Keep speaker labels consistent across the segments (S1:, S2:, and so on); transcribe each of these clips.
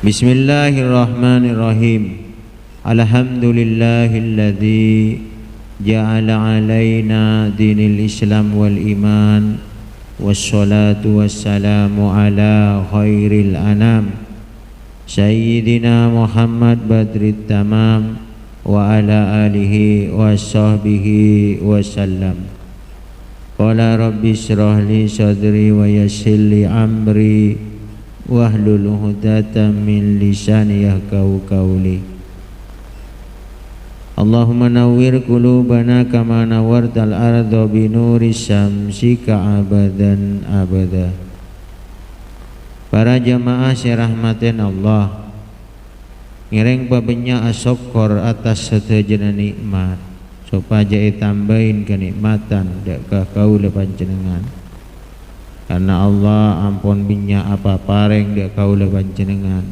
S1: Bismillahirrahmanirrahim. Alhamdulillahilladzi ja'ala alaina dinil Islam wal iman, wassalatu wassalamu ala khairil anam Sayyidina Muhammad badrit tamam wa ala alihi wa sahbihi wasallam. Qala rabbi syrah li sadri wa yassir li amri wahlul 'uqdatam min lisani yafqahu qawli. Allahumma nawwir qulubana kama nawwartal arda bi nuri syamsika abadan abada. Para jamaah sirahmatin Allah, ngiring pabenya asyukur atas sedaya nikmat supaya tambahin kenikmatan dak ka kaula panjenengan. Karena Allah ampun binya apa pareng dak kaula panjenengan.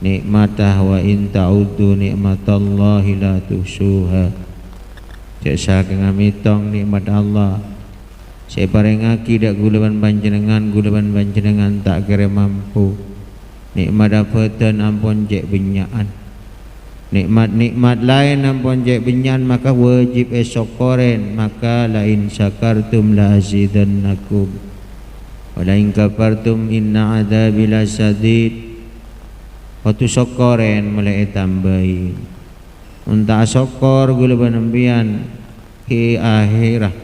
S1: Nikmatah wa in ta'uddu nikmatallahi la tuhsuha. Jasa ngamitong nikmat Allah. Saya parengaki dak gulaban panjenengan tak kira mampu. Nikmat dapatan ampun jek benyaan. Nikmat-nikmat lain ampun jek benyan maka wajib esok koren, maka lain syakartum la azidannakum. Walain kafartum inna adzabi lasadid. Waktu syukurin mulai tambahin. Unta syukur gula banambian ki akhirah.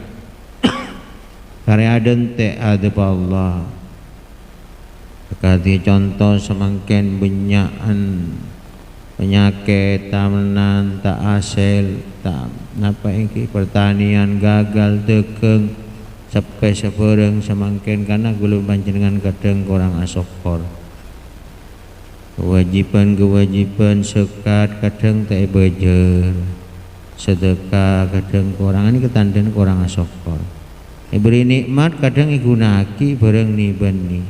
S1: Karya adente ada Allah. Kati contoh semangkin benyaan penyakit tamenan tak hasil tak napa iki pertanian gagal tekeng sampai sepereng semangkin karena gulu panjenengan kadang kurang asyukur. Kewajiban sekat kadang tak bejer, sedekah kadang kurang, ini ketandan kurang asyukur. Beri nikmat kadang igunaki bareng ni bani.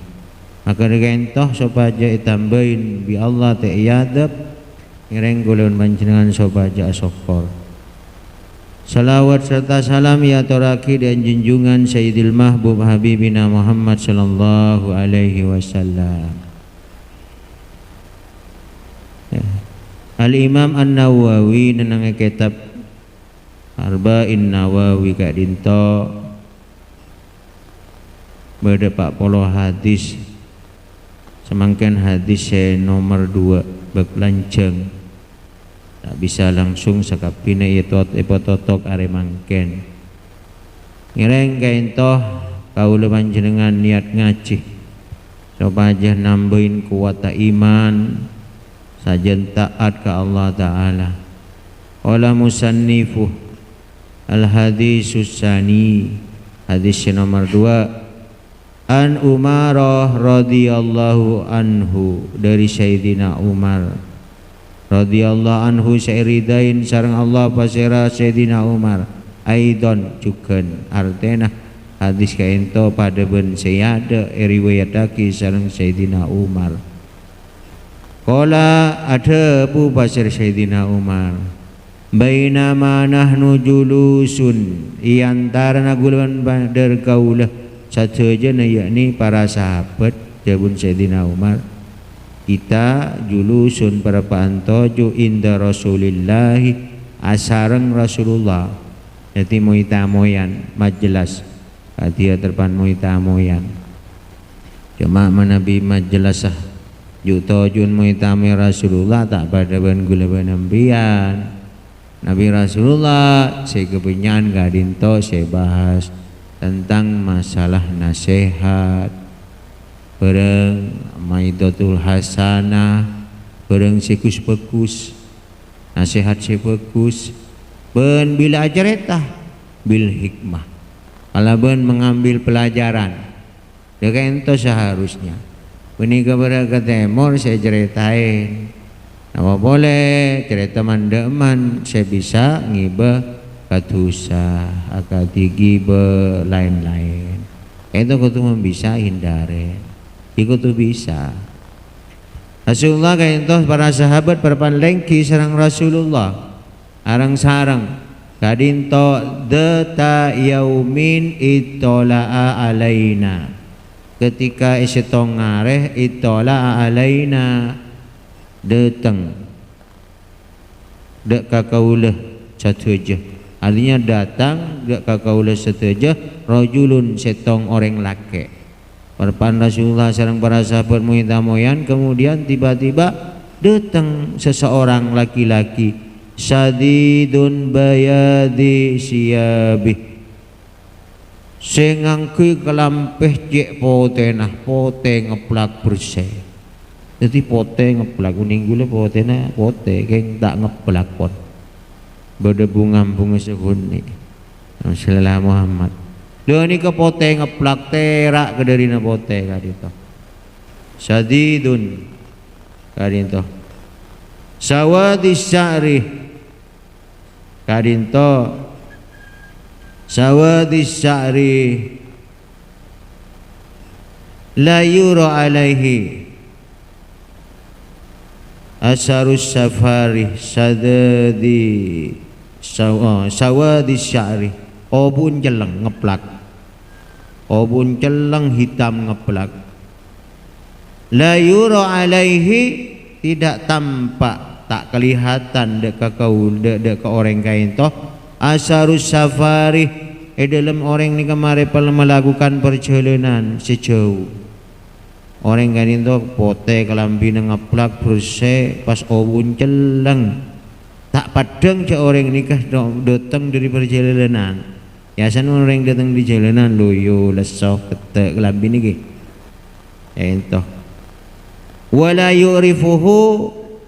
S1: Maka dikentoh supaya itambahin bi Allah tak iadab ngereng gulu panjenengan supaya asyukur. Salawat serta salam ya toraki dan junjungan Sayyidil Mahbub Habibina Muhammad sallallahu alaihi wasallam. Al-Imam An-Nawawi nenang kitab Arba'in Nawawi kak dinto beda 40 hadis. Semangkin hadis nomor 2 beklanjeng. Tak bisa langsung sakapina ipototok are mangken. Ngireng kaintoh kaula panjenengan niat ngaji supaya nambahin kuat iman sajen taat ke Allah Ta'ala. Qala musannifu al-hadisus sani, hadis nomor 2, an Umarah radhiyallahu anhu, dari Sayyidina Umar radhiyallahu anhu syaridain sareng Allah pasira Sayyidina Umar aidon juken artena hadis kaento pada ben sayada riwayataki sareng Sayyidina Umar. Qala ada pu pasir Sayyidina Umar bainama nahnu julusun iantarana guluan badar kaulah satejana yakni para sahabat jabun Sayyidina Umar kita julusun para pantoju inda Rasulillahi asareng Rasulullah. Jadi muitamoyan majelas dia terpan muitamoyan cuma manabi majelasah juto jun muitame Rasulullah tak pada ban gula banambian Nabi Rasulullah saya kepenyan gadinto saya bahas tentang masalah nasihat bareng maidatul hasanah bareng sikus bekus nasihat sebekus ben bila ajaretah bil hikmah kalau ben mengambil pelajaran dengan itu seharusnya ini kepada ketemor saya ceritain apa boleh cerita mandeman saya bisa ngibah katusa akadigi be lain-lain itu kutu bisa hindari itu tuh bisa. Rasulullah kayak itu para sahabat berpanlengki sarang Rasulullah arang sarang kadinto deta yaumin itola'a alaina ketika isetong ngareh itola'a alaina datang dak kakaulah sateja. Artinya datang dak kakaulah sateja rajulun setong orang laki. Perpan Rasulullah sareng para sahabat moyan, kemudian tiba-tiba datang seseorang laki-laki sadidun bayadi siyabi sing ngangge kelampeh cek potenah pote ngeplak bersih. Jadi pote ngeplak kuning gule potena pote keng tak ngeplak pot berdebu ngambung seguni Rasulullah Muhammad lho ni ke pote ngeplak terak ke dari na pote kadito sadidun kadito sawadis sya'ri kadito sawadis sya'ri la yura alaihi asarus safari sadadi sawadis sya'ri obun jeleng ngeplak obun jeleng hitam ngeplak la yura alaihi tidak tampak tak kelihatan dek kau dek ke orang kain toh asarus safari dalam orang ni kemarin pernah melakukan perjalanan sejauh orang kain toh pote kelambi ngeplak bersih pas obun celeng tak padang cak orang nikah datang dari perjalanan biasanya orang datang di jalanan loyo lesoh ketek kelambi ni ento wala yu'rifuhu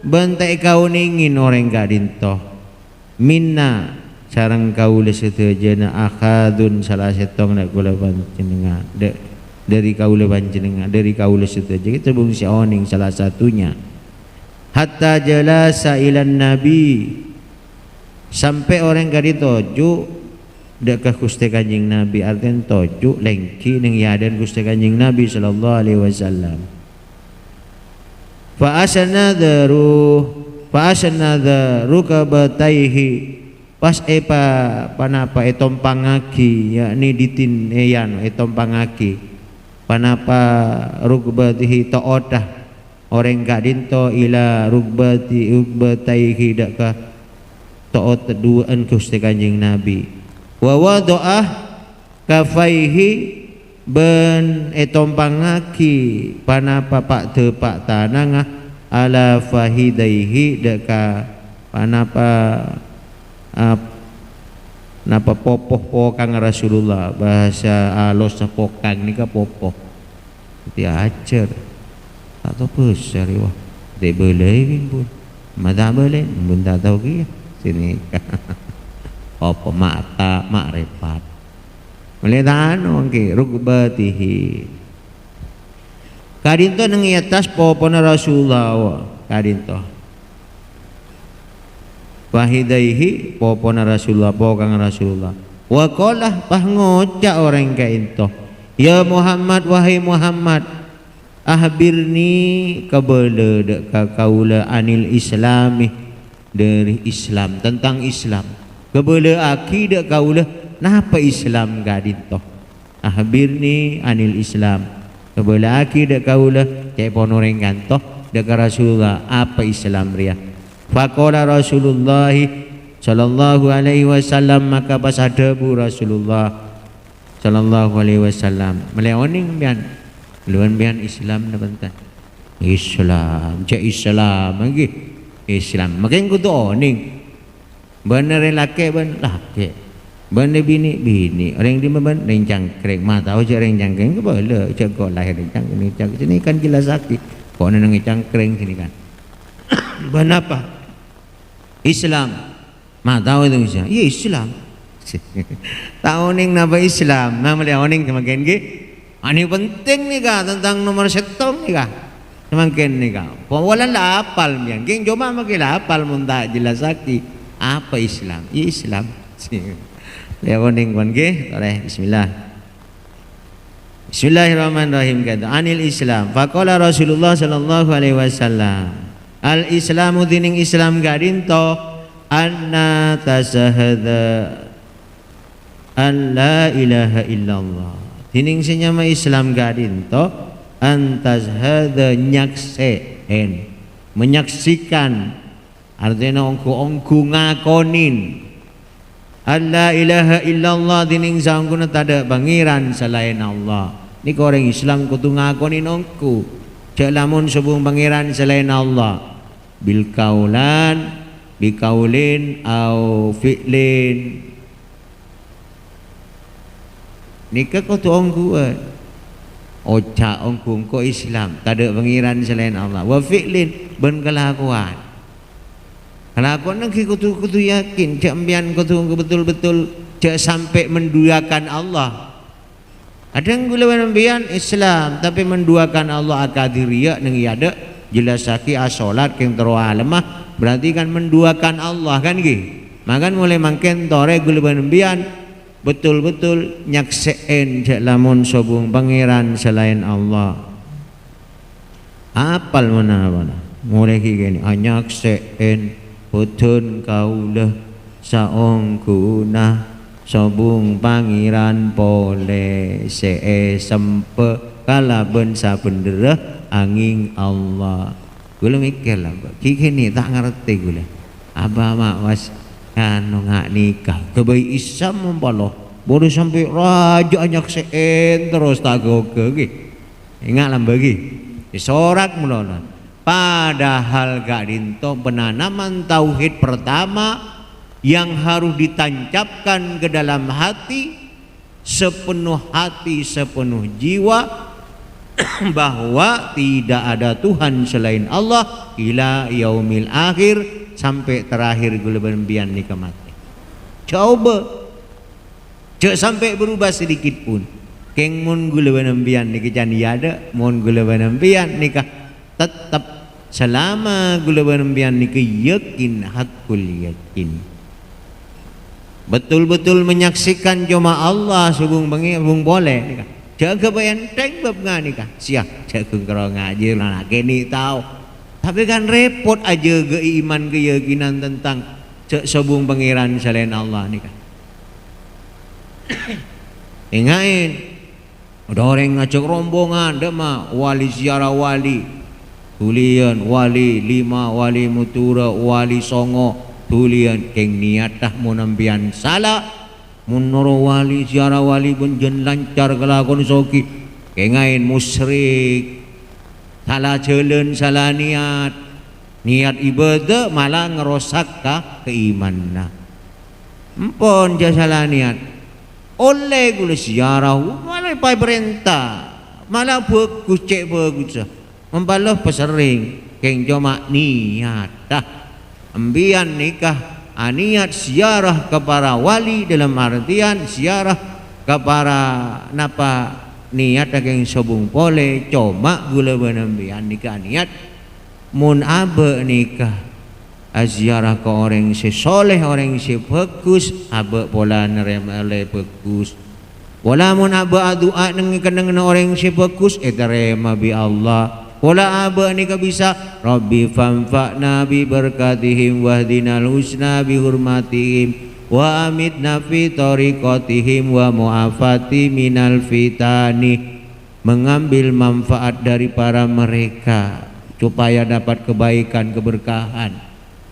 S1: bantai kau ningin orang kadinto minna sarang kau lesetejana akhadun salah setong nak kula panjenengan dari kau panjenengan dari kau leseteja kita bungsi oning salah satunya hatta jalasa ilan nabi sampai orang kaditoju dekat Gusti Kanjeng Nabi artian toju lengki ning yadan Gusti Kanjeng Nabi sallallahu alaihi wasallam fa asanadharu kabataihi pas panapa tompangaki yakni ditin eyan tompangaki panapa rugbatihi ta'odah orang kadinto ila rugbataihi dakah ta'ot duaan Gusti Kanjeng Nabi wa wado'ah kafaihi ben tompangaki panapa pak de pak tanangah ala fahidaihi deka panapa napa popoh pokang Rasulullah bahasa alos pokang ni ka popoh diajar atau besar wah de boleh pun mata boleh pun tak tahu ki sini apa mata makrifat melihat ki rugbatihi kadinto nang atas popona Rasulullah kadinto wahidaihi popona Rasulullah pokang Rasulullah wa qala pangocak orang kainto ya Muhammad wahai Muhammad ahbirni kabala dek kaula anil islami dari Islam tentang Islam kabala aki dek kaula napa Islam gadinto ahbirni anil Islam kabala aki dek kaula cek ponoreng kanto dek Rasulullah apa Islam ria faqala Rasulullah sallallahu alaihi wasallam maka pas adabu Rasulullah sallallahu alaihi wasallam meleoning bian luan bian Islam na bantan Islam cek Islam lagi Islam makin kudu oning bener laki ben laki bener bini orang di ben rencang kreng mata tahu je rencang kreng ke boleh cek kok lahir rencang ini kan jelas sakit kok nang rencang kreng sini kan benapa Islam mah tahu itu Islam iya Islam tahu ning napa Islam nama dia oning semakin ge ini penting nih kak tentang nomor setong nih kak semakin nih kak walan lah apal mian geng coba makin apal muntah jelas sakit apa Islam iya Islam dia oning kon ge oleh Bismillah Bismillahirrahmanirrahim kata anil Islam faqala Rasulullah sallallahu alaihi wasallam al Islamu dining Islam gadinto anna tasahada an la ilaha illallah dining senyama Islam gadinto antashhada nyakseen menyaksikan artinya ongku ngakonin alla ilaha illallah dining sangkuna tada pangeran selain Allah. Ni orang Islam kudu ngakonin ongku cek lamun sebung pangeran selain Allah bil kaulan bikaulin au fi'lin nikah kudu ongku oca ongku ko Islam tada pangeran selain Allah wa fi'lin ben kelakuan nang kutu yakin cak ambian kutu betul-betul cak sampai menduakan Allah. Ada yang gula ambian Islam tapi menduakan Allah akadiriya nang ada jelas saki asolat keng teroa lemah berarti kan menduakan Allah kan gi. Makan mulai mangken tore gula ambian betul-betul nyakseen cak lamun sobung pangeran selain Allah. Apal mana mulai gini nyakseen putun kaulah saongkuna sobung pangeran pole sempe kalaben sabendereh angin Allah. Gula mikir lah kiki ni tak ngerti gula abah mak was anu ngak nikah kebaik Islam mempaloh baru sampai raja nyakseen terus tak goke ingat lah bagi sorak mulon. Padahal gak dinto penanaman tauhid pertama yang harus ditancapkan ke dalam hati sepenuh jiwa bahwa tidak ada Tuhan selain Allah ila yaumil akhir sampai terakhir gulban-bian nikah mati. Coba cek sampai berubah sedikit pun. Keng mun gulban-bian nikah jan ada, mun gulban-bian nikah tetap selama gula berambian nikah yakin hakul yakin betul-betul menyaksikan cuma Allah subung boleh jaga bayan teng bab nikah siap jaga kerong ngaji lah kini tahu tapi kan repot aja ke iman keyakinan tentang subung pangeran selain Allah nikah. Ingatin ada orang ngajak rombongan dema wali ziarah wali tulian wali lima wali mutura wali songo tulian keng niatah munambian salah munoro wali ziarah wali bunjen lancar kelakon soki kengain musyrik salah jalan salah niat ibadah malah ngerosak keimanan empon jasa salah niat oleh gula ziarah malah pai perintah malah bagus cek bagus membalah pesering keng cuma niat ambian nikah niat ziarah kepada wali dalam artian ziarah kepada napa niat keng sobung pole cuma gula benambian nikah niat mun abe nikah ziarah ke orang si soleh orang si bagus abe pola neremale bagus pola mun abe doa dengan orang si bagus terima bi Allah. Pola aba ni bisa Rabbi fanfa'na bi berkatihim wahdinal husna bi hurmatihim wa amitna fi tariqatihim wa mu'afati minal fitani mengambil manfaat dari para mereka supaya dapat kebaikan keberkahan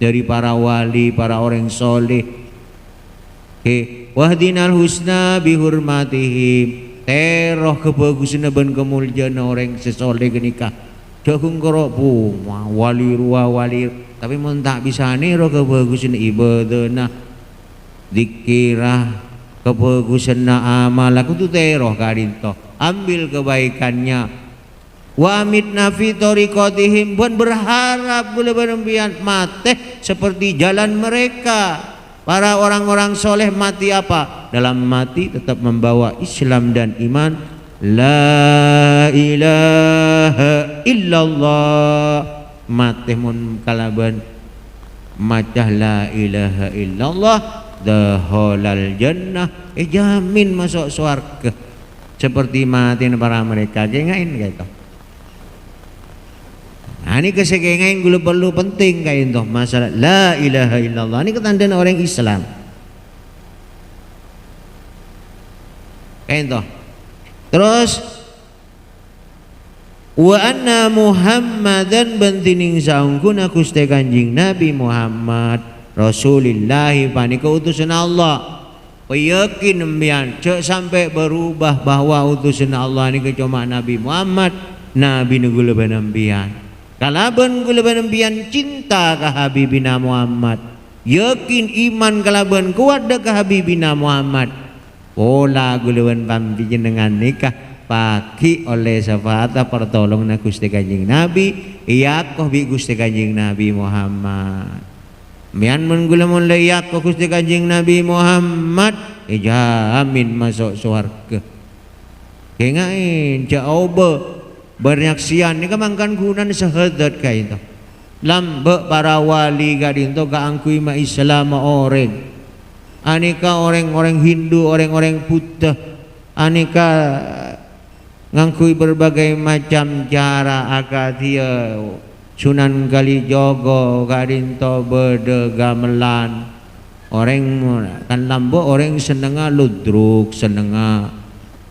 S1: dari para wali para orang soleh wahdinal husna bi hurmatihim teroh kebagusan ben kemuliaan orang sesoleh genikah jagung keropu wali ruah wali tapi mun tak bisa niro kebagusan ibadah dikirah kebagusan amal aku tu teroh kadinto ambil kebaikannya wa amitna fi tariqatihim buat berharap boleh berembian mati seperti jalan mereka para orang-orang soleh mati apa dalam mati tetap membawa Islam dan iman. La ilaha illallah mati mun kalaban macah la ilaha illallah daholal jannah jamin masuk surga seperti mati para mereka gengain gitu. Nah ini kesegengain gula perlu penting kayak itu masalah la ilaha illallah ini ketandaan orang Islam kayak itu. Terus wa anna Muhammadan bantining saungkuna Gusti Kanjing Nabi Muhammad Rasulillahi panika utusan Allah. Yakin embian cek sampai berubah bahwa utusan Allah ini cuma Nabi Muhammad Nabi nugul embian. Kalaban gulaban embian cinta ka Habibina Muhammad. Yakin iman kalaban kuat ka Habibina Muhammad. Pola gulaban pampi jenengan nikah paki oleh syafaat pertolong na Gusti Kanjing Nabi iyakoh bi Gusti Kanjing Nabi Muhammad mian menggulamun iyakoh Gusti Kanjing Nabi Muhammad jamin masuk surga kengain jauh bernyaksian ni kamangkan gunan sahadat kaya itu lambe para wali gadinto kaangkui ma Islam orang aneka orang-orang Hindu orang-orang Buddha aneka ngangkui berbagai macam cara akadia Sunan Kalijogo kadinto bede gamelan orang kan lambo orang senenga ludruk senenga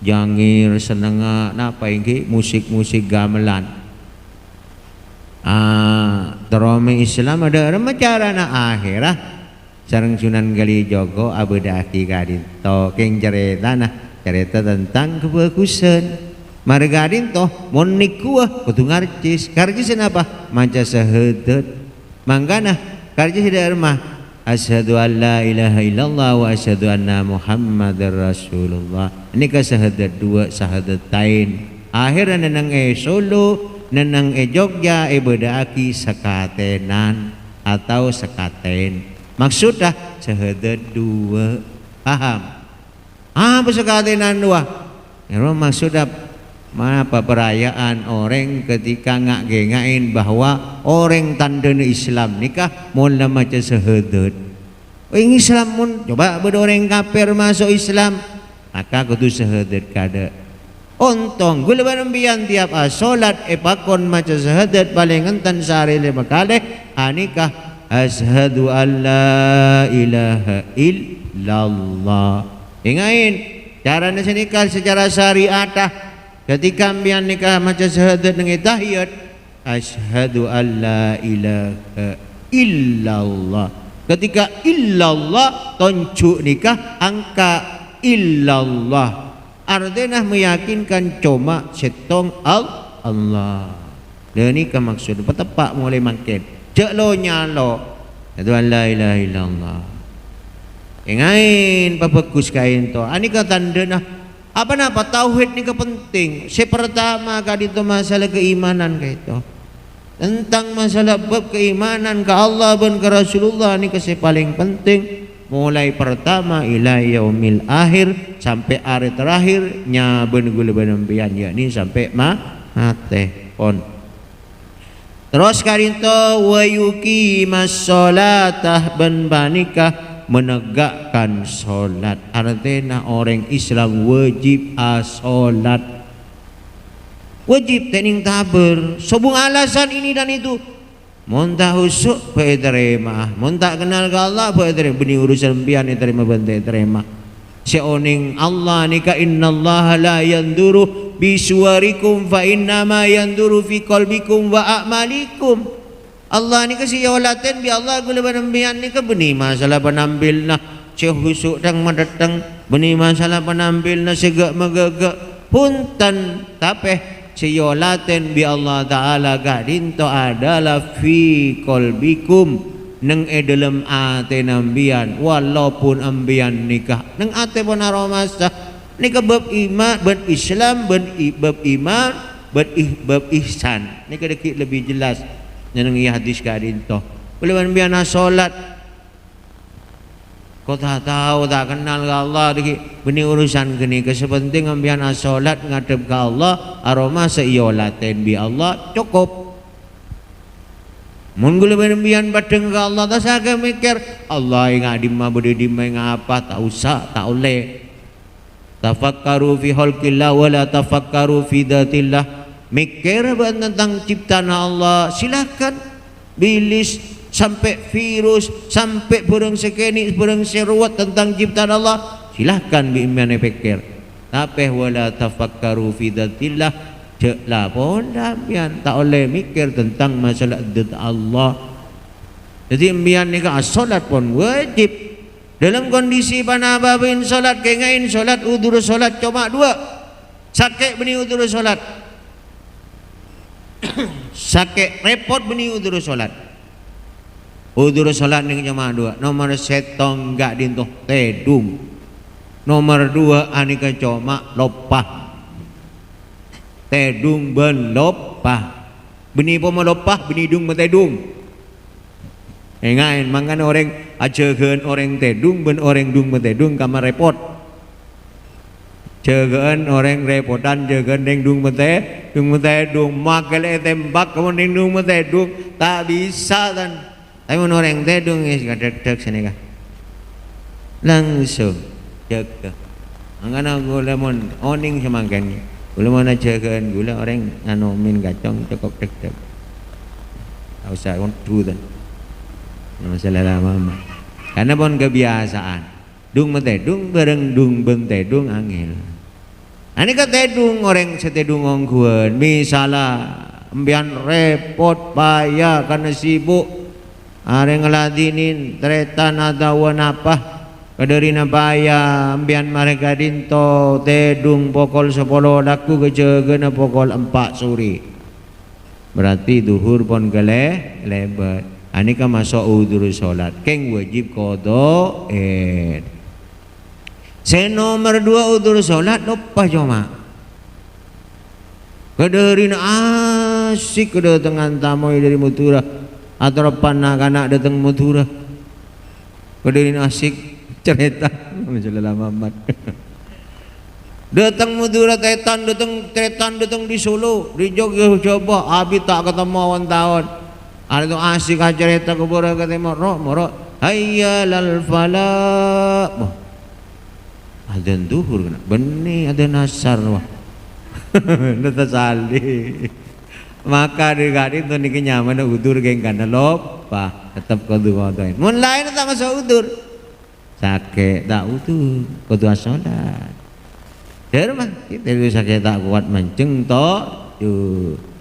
S1: jangir senenga napa ini musik-musik gamelan terome Islam ada cara na akhirah sareng Sunan Kalijogo abedaki kadinto keng cerita tentang kebagusan margadin toh mon nikuah kudu ngarcis apa manca sahadat manggana karcis dari mah asyhadu an la ilaha illallah wa asyhadu anna muhammadar rasulullah ini ka sahadat dua sahadatain akhirnya nenang Solo nenang Jogja bedaaki sekatenan atau sekaten maksudnya sahadat dua paham apa sekatenan dua maksudnya apa perayaan orang ketika ngain bahwa orang tandana Islam nikah mula macam sahadat orang Islam mun coba orang kafir masuk Islam maka kudu sahadat kada ontong gula barembian tiap salat pakon macam sahadat paling entan sehari 5 kali anikah asyhadu an la ilaha illallah ingain cara nikah secara syariat ketika ambian nikah macam syahadat dengan tahiyat asyhadu an la ilaha illallah ketika illallah tonjuk nikah angka illallah artinya meyakinkan cuma setong Allah dan ini maksud petepak mulai makin cek lo nyalo itu an la ilaha illallah ingain papakus kain to ani tanda apa tauhid ni penting. Pertama kali itu masalah keimanan kaito. Tentang masalah bab keimanan ke Allah dan ke Rasulullah ni paling penting. Mulai pertama ila yaumil akhir sampai hari terakhir nya ben-gula benembian yakni sampai mate on. Terus kali itu wa yuqimas shalatah ben banikah menegakkan solat artinya orang Islam wajib solat wajib tening taber sebung alasan ini dan itu mun tak husuk boleh terima mun tak kenal ke Allah boleh terima benih urusan bian terima bantai terima seoning Allah nika innallaha la yanduru bisuwarikum fa innama yanduru fi qalbikum wa a'malikum Allah ni kasih yawalaten bi Allah gula penambilan ni ke benih masalah penambil na ceh husuk dang madatang benih masalah penambil na segak magagak puntan tapeh siyolaten bi Allah Ta'ala gadinto adalah fi kolbikum neng dalam ate nambian walaupun ambian nikah neng ate pun aromasa nikah bab iman bab Islam bab iman bab ihsan nikah dikit lebih jelas yang hadis kadinto boleh biana solat kau tak tahu tak kenal ke Allah benih urusan gini kesepenting biana solat ngadep ke Allah aroma seiyolaten bi Allah cukup mun gula bian badeng ke Allah tak saga mikir Allah yang adimah berdimah yang apa tak usah tak oleh tafakkaru fi khalqillah wala tafakkaru fi datillah mikir tentang ciptaan Allah silahkan bilis sampai virus sampai burung sekeni burung seruat tentang ciptaan Allah silahkan biimane pikir tapi wala tafakkaru fi datillah Cek lah pun pian tak boleh mikir tentang masalah zat Allah. Jadi pian ni ka solat pun wajib. Dalam kondisi panababin solat kengain solat udur solat cuma dua. Sakit beni udur solat. Sakit repot beni udur solat. Udur solat ni cuma dua. Nomor setong gak dintoh tedung. Nomor dua anika cuma lopah. Tedung ben lopah. Beni pun melopah, beni dung metedung. Engain mangan orang ajegeun orang tedung ben orang dung metedung kamar repot. Jegeun orang repotan jegeun deng dung metedung makele tembak kemudian dung metedung tak bisa kan. Tapi mun orang tedung geus gadeg sini kah. Langsung jaga. Angana gula mun oning semangken. Gula mana jagaan gula orang anu min gacong cokok deg-deg. Tak usah kontu dan. Masalah lama. Karena pun kebiasaan. Dung metedung bareng dung beng tedung angel. Ani ka tedung orang setedung ongkuan. Misalnya embian repot payah karena sibuk. Are ngeladinin tretan atau apa. Kaderina baya ambian mereka dinto tedung pokol 10 daku kejegeuna pokol 4 suri. Berarti duhur pon lebat. Ani ka masuk udur salat keng wajib qada. Nomor 2 udur salat lupa cuma. Kaderina asik kedatangan tamu dari Mutura atau panak-anak datang Mutura. Kaderina asik cerita masalah Muhammad. Datang Madura tetan datang di Solo di Jogja coba abi tak ketemu awan tahun. Ada tu asik cerita kubur kata moro hayyalal falah. Adzan duhur kena benih ada nasar wah. Nata sali. Maka digadi tu niki nyaman udur geng kana lopa tetap kudu ngodain. Mun lain tak masuk udur. Sakit tak utuh kudu salat. Dermah kita lu sakit tak kuat mancing to ju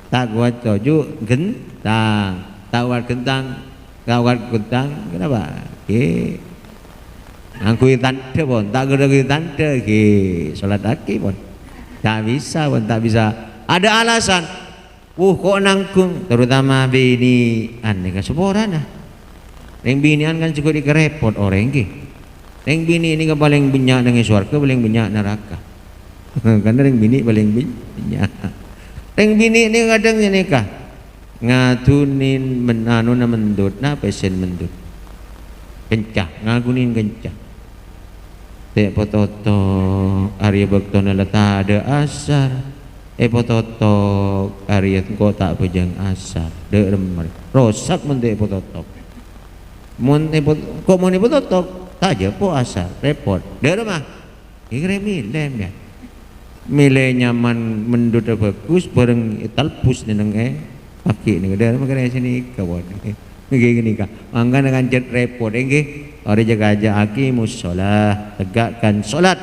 S1: tak kuat to ju gentang tak kuat gentang kenapa? Ke angkui tante pun tak gede tante ke salat aki pun tak bisa ada alasan. Kok nangkung terutama bini aneh kan seborana. Yang binian kan cukup dikerepot orang ke. Yang bini ini kan paling banyak dengan surga, paling banyak neraka. Karena yang bini paling banyak. Yang bini ini kadang nikah ngatunin menanu na mendut, na pesen mendut. Kencah, ngagunin kencah. Tek pototo Arya Bakto nalata ada asar. Pototo Arya ko tak pejang asar. De remar. Rosak mendek pototo. Mun kok mun pototo aja po asar repot dia mah kira milem ya milih nyaman mendut bagus bareng talpus neneng paki nih dia mah kira sini kawan gini kah angga dengan jet repot orang jaga aja aki musolah tegakkan solat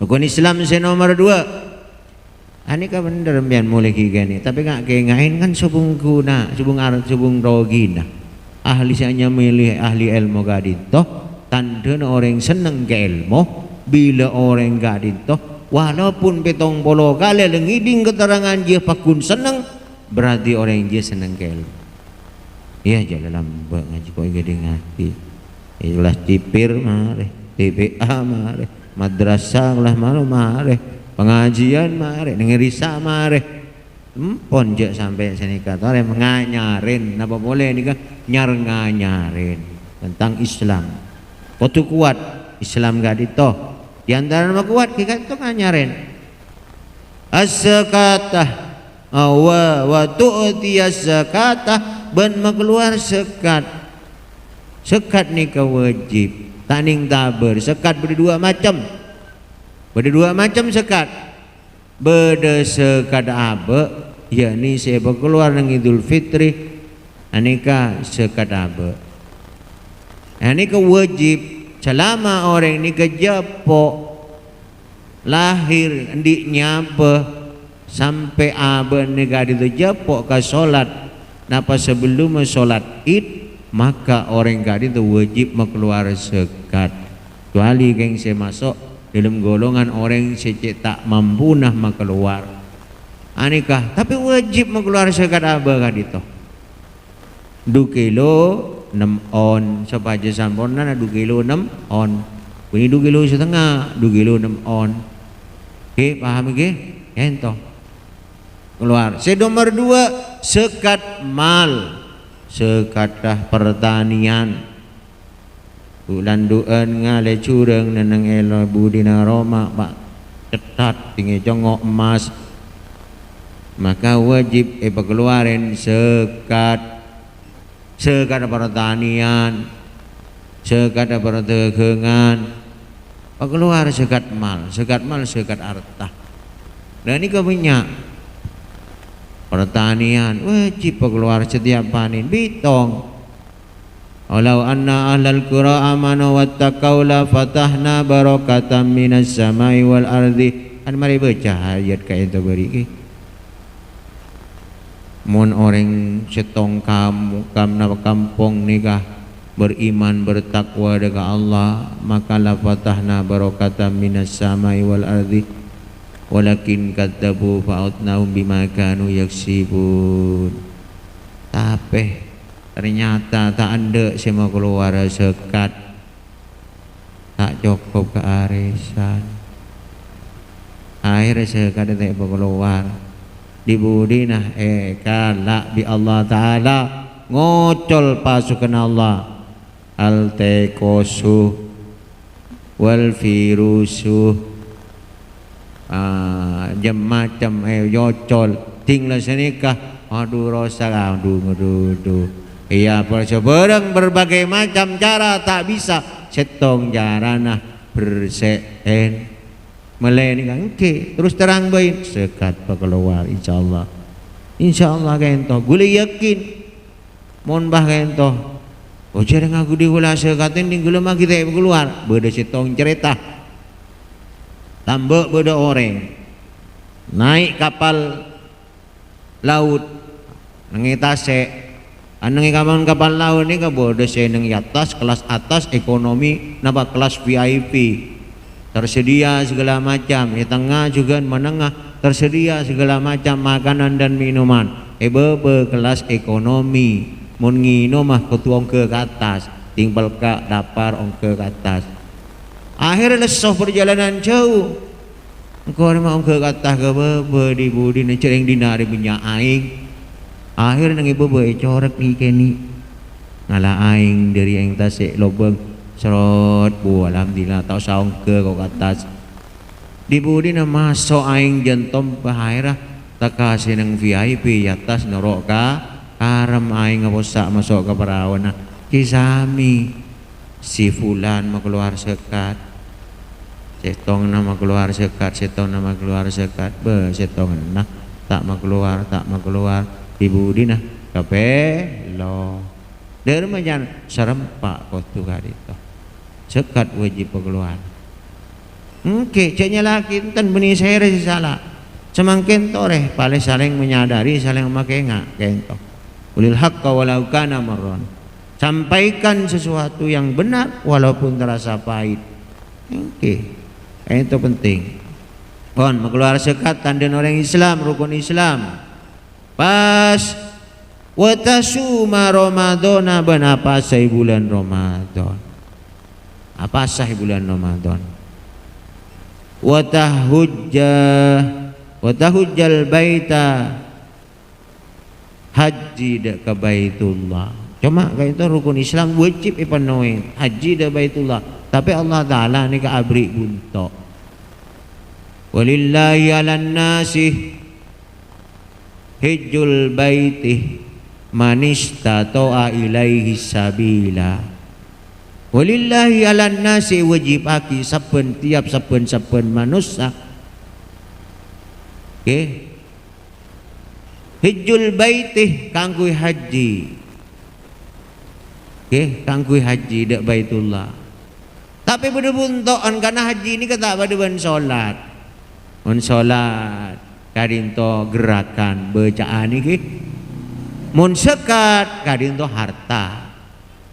S1: rukun Islam nomor 2 ani ka bener bian mulai gini tapi nggak ngain kan subung guna subung rogina ahli hanya milih ahli ilmu gadito tanda orang seneng ke ilmu bila orang gak dintoh walaupun petong polo kali lengiding keterangan dia pakun seneng berarti orang dia seneng ke ilmu. Iya jalan lambak ngaji kok gede ngati ilah tipir mare TPA mare madrasah lah malu mare pengajian mare nengerisa mare ponjak sampai sini kata orang menganyarin apa boleh nih kan nyanyarin tentang Islam. Kotu kuat Islam gak ditoh di antara nama kuat kita itu nganyarin as-zakatah wa tu'ti as-zakatah ben keluar sekat ni wajib taning taber sekat berdua macam sekat beda sekat abe yakni saya keluar nang Idul Fitri anika sekat abe. Ini wajib selama orang ini kejapo lahir ndiknya apa sampai aben negara itu jepok ke solat napa sebelum solat id maka orang gadi itu wajib keluar zakat kecuali geng saya masuk dalam golongan orang secek tak mampu nah keluar anikah tapi wajib keluar zakat apa gadi itu 2 kilo 6 on sapaja sampurna 2 kilo 6 on ini 2 kilo setengah 2 kilo 6 on oke paham ke ento keluar. Nomor 2 zakat mal, zakat pertanian. Bulan duan ngale curang neneng elo budina Roma pak cetat tinggi congok emas. Maka wajib keluarin zakat pertanian, zakat perdagangan. Keluar zakat mal, zakat harta. Dan ini kebanyak pertanian wajib keluar setiap panen bitong walau anna ahlal qura amanu wattaqau la fatahna barakatan minas samai wal ardi kan mari baca ayat kayak itu beri mun orang setong kampung nikah beriman bertakwa dengan Allah maka la fatahna barakatan minas samai wal ardi walakin kadzabu fa'utnahum bima kanu yaksibun. Tapi ternyata tak ada semua keluar zakat tak cukup ke arisan akhirnya zakat tak keluar dibudinah kalak bi Allah Ta'ala ngocol pasukan Allah al tekosu wal virusu jam macam yocol tinggal senikah aduh rosak aduh iya perseberang berbagai macam cara tak bisa setong jarana berseen meleni kan oke terus terang baik zakat keluar insyaallah kento gule yakin mon bah kento ojer ngaku diulah zakatin tinggal mah kita keluar beda setong cerita tambah beda orang naik kapal laut nangitase anang kapal laut ni ka bodo saya nang atas kelas atas ekonomi napa kelas VIP tersedia segala macam di tengah juga menengah tersedia segala macam makanan dan minuman bebe kelas ekonomi mun ngino mah ketua ke atas tinggal ka dapar ongke ke atas akhirnya lesoh perjalanan jauh engkau mau ke atas ke bebe di budi cereng dinari punya aing akhirnya nang ibu corek ni keni ngalah aing dari yang tasik lobeng serot bu alhamdulillah tau saung ke kau atas di budi na masuk aing jentom bahaya tak kasih nang VIP atas norok ka karam aing ngabosak masuk ke perawan kisami si fulan mau keluar sekat setong nama keluar sekat setong nama keluar sekat setong nah tak mau keluar ibu dina kape lo dari macam serempak kotu kali itu sekat wajib keluar oke ceknya laki kan benih saya salah semangkin toreh paling saling menyadari saling memakai ngak kento ulil haqqa walau kana marron sampaikan sesuatu yang benar walaupun terasa pahit oke itu penting pon mengeluar zakat tanda orang Islam rukun Islam pas watasuma Ramadana apa sah bulan Ramadan apa sah bulan Ramadan watahujjal baita haji ke baitullah cuma kayak itu rukun Islam wajib ipenuhi haji ke baitullah tapi Allah Ta'ala ni ka abri buntok walillahi ala nasi hijjul baiti manistato'a ilaihi sabila walillahi ala nasi wajib aki saben tiap saben manusia okay. Hijjul baiti kangkui haji okay. Kangkui haji dak baitullah tapi pada buntoan karena haji ini kata pada ban solat kadinto gerakan bacaan iki mun sekat kadinto harta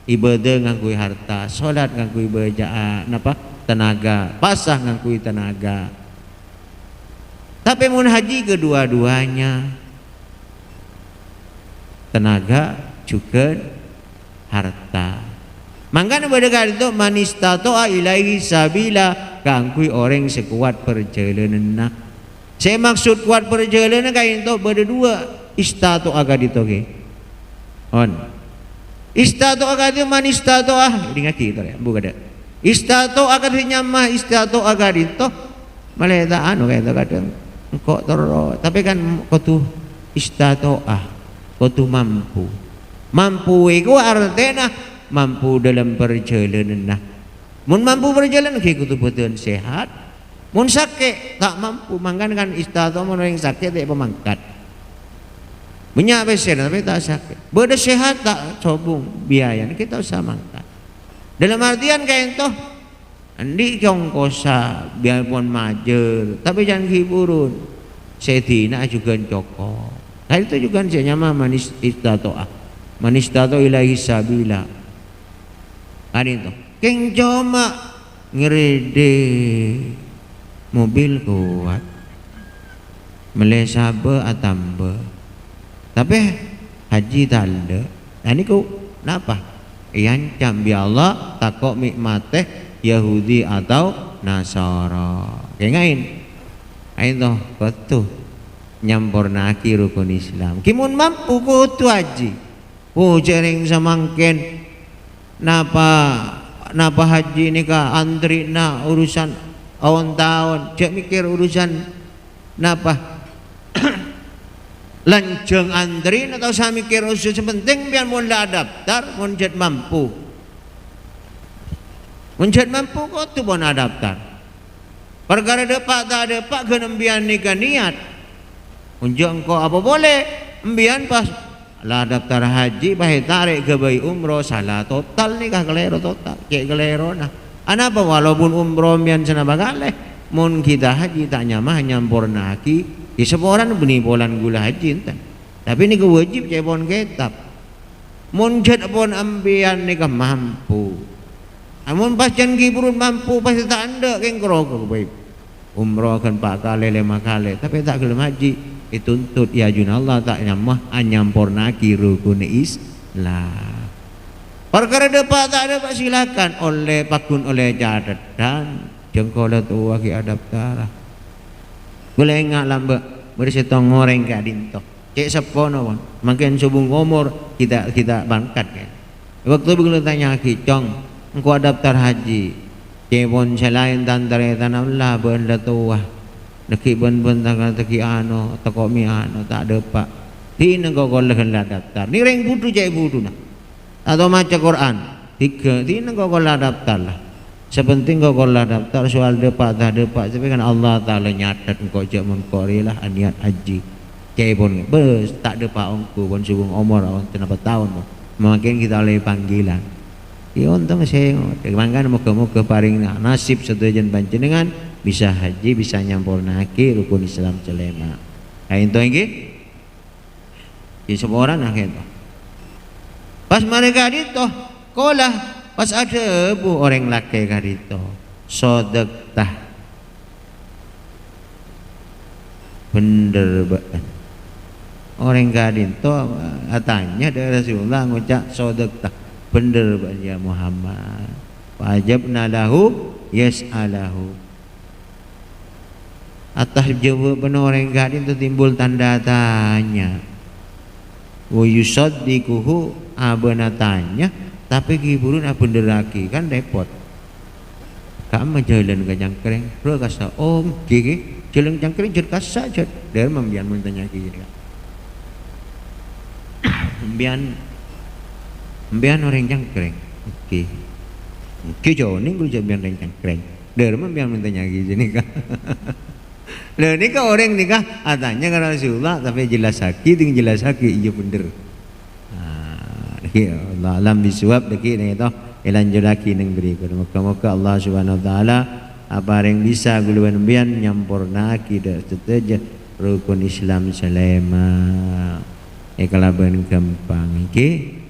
S1: ibadah ngangkui harta salat ngangkui bacaan apa tenaga pasah ngangkui tenaga tapi mun haji kedua-duanya tenaga juga harta mangkana pada itu manistato'a ilaihi sabila kangkui orang sekuat perjalanan saya maksud kuat perjalanan kayak itu berdua istato'a kadito ke on istato'a kadito manistato'a ini ngaki itu ya bukan ada istato'a kadito mah istato'a kadito maleta anu kayak itu kadang engkau terus tapi kan kau tuh istato'ah kau tuh mampu itu artinya mampu dalam perjalanan mun mampu perjalanan kayak kutu betul sehat mun sakit tak mampu mangkan kan istato'ah mun yang sakit tak pemangkat banyak besar tapi tak sakit beda sehat tak sobung biaya kita usah mangkat dalam artian kayak itu andi kongkosa biarpun majer tapi jangan hiburun sedina juga cokok nah itu juga nyama manis istato'ah manis tato ilahi sabila kan itu keng cuma ngerede mobil kuat melesabe atambe tapi haji talde nah ini ku kenapa iancam bi Allah takok mikmateh Yahudi atau Nasara kengain itu betul nyampurnaki rukun Islam kimun mampu kutu haji jering samangken napa haji ini ka antri na urusan awon tahun cek mikir urusan napa lanjeng antri atau saya mikir urusan penting biar mun la daftar mun jet mampu kok tu bon daftar perkara depak tak depak kenembian nikah niat unjuk engkau apa boleh embian pas lah daftar haji bahe tarik ke bayi umroh salah total nih kah kelero total cek kelero nah anapa walaupun umroh mian sana bagale mun kita haji tak nyamah nyampurna haki di seporan beni polan gula haji enten tapi ini kewajib cek pon kitab mun jet pon ambian nih kah mampu amun pas jan kiburun mampu pasti tak anda keng kerok baik umroh kan 4 kali 5 kali tapi tak gelem haji dituntut ya jun Allah tak nyamah anyampurnaki rukun Islam perkara depak tak ada pak silakan oleh pakun oleh catatan jengkola tua ki adaptara boleh ngak lambe bersetong ngoreng ka dinto cek sepono pun makin subung umur kita bangkat kan waktu begitu tanya ki cong engkau daftar haji cebon selain tantare tanamlah benda tua neki ben tanggal teki ano teko mi ano tak ada pak tina kau kolehan lah daftar ni reng budu cek budu nah atau maca Quran 3 tina kau kolah daftar lah sepenting kau kolah daftar soal depak tak depak tapi kan Allah Ta'ala nyatat engkau cek mengkori lah niat haji cek pun bes tak depak ongku pun subung umur kenapa tahun makin kita oleh panggilan ya untung saya mangkan moga-moga paring nasib setujan panjenengan bisa haji bisa nyampurnaki rukun Islam celema kain to inggih di seorang nah itu pas mereka dito kolah pas ada bu orang laki kadito sodektah bener banget orang kadito katanya dari Rasulullah ngucap sodektah bener banget ya Muhammad wajibna lahu yas'alahu atas jawaban orang gadin itu timbul tanda tanya wa yusaddiquhu abana tanya tapi kiburun bener lagi kan repot kamu jalan ke jangkring bro kasa om gigi jalan jangkring jod kasa jod dari membian mentanya gigi membian orang jangkring oke jauh nih gue jalan orang jangkring dari membian mentanya gigi nih kan Lah ni kau orang ni kah? Tanya ke Rasulullah tapi jelas haki dengan jelas haki iya bener. Allah alam bisuap deki ni itu lanjut lagi neng berikut. Moga-moga Allah Subhanahu Wa Taala apa yang bisa guluan bian nyampurna kita setuju rukun Islam selema kelaban gampang iki